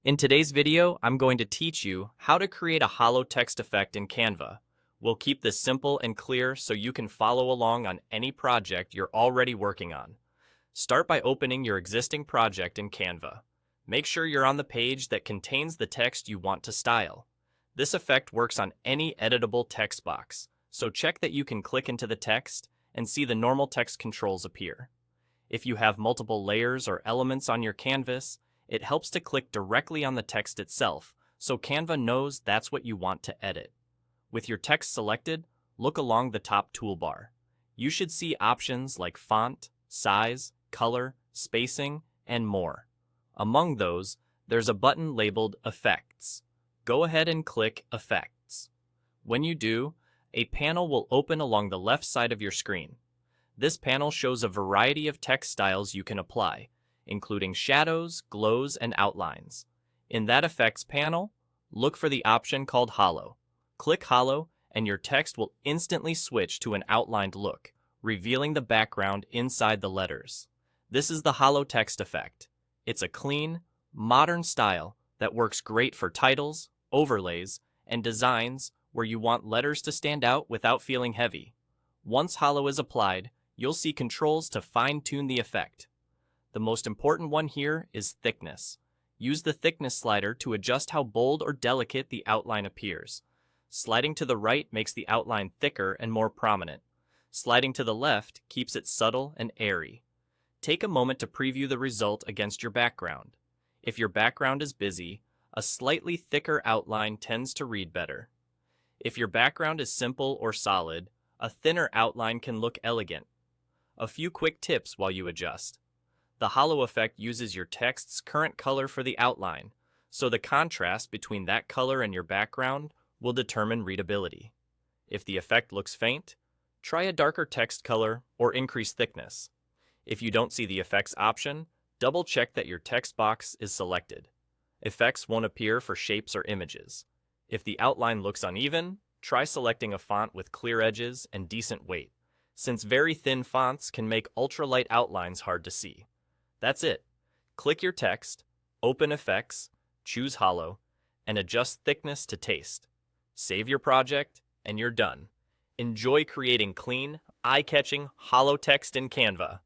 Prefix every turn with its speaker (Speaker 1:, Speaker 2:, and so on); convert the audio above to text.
Speaker 1: In today's video, I'm going to teach you how to create a hollow text effect in Canva. We'll keep this simple and clear so you can follow along on any project you're already working on. Start by opening your existing project in Canva. Make sure you're on the page that contains the text you want to style. This effect works on any editable text box, so check that you can click into the text and see the normal text controls appear. If you have multiple layers or elements on your canvas, it helps to click directly on the text itself, so Canva knows that's what you want to edit. With your text selected, look along the top toolbar. You should see options like font, size, color, spacing, and more. Among those, there's a button labeled Effects. Go ahead and click Effects. When you do, a panel will open along the left side of your screen. This panel shows a variety of text styles you can apply, including shadows, glows, and outlines. In that Effects panel, look for the option called Hollow. Click Hollow, and your text will instantly switch to an outlined look, revealing the background inside the letters. This is the Hollow Text effect. It's a clean, modern style that works great for titles, overlays, and designs where you want letters to stand out without feeling heavy. Once Hollow is applied, you'll see controls to fine-tune the effect. The most important one here is thickness. Use the thickness slider to adjust how bold or delicate the outline appears. Sliding to the right makes the outline thicker and more prominent. Sliding to the left keeps it subtle and airy. Take a moment to preview the result against your background. If your background is busy, a slightly thicker outline tends to read better. If your background is simple or solid, a thinner outline can look elegant. A few quick tips while you adjust. The hollow effect uses your text's current color for the outline, so the contrast between that color and your background will determine readability. If the effect looks faint, try a darker text color or increase thickness. If you don't see the effects option, double-check that your text box is selected. Effects won't appear for shapes or images. If the outline looks uneven, try selecting a font with clear edges and decent weight, since very thin fonts can make ultralight outlines hard to see. That's it. Click your text, open Effects, choose Hollow, and adjust thickness to taste. Save your project, and you're done. Enjoy creating clean, eye-catching, hollow text in Canva.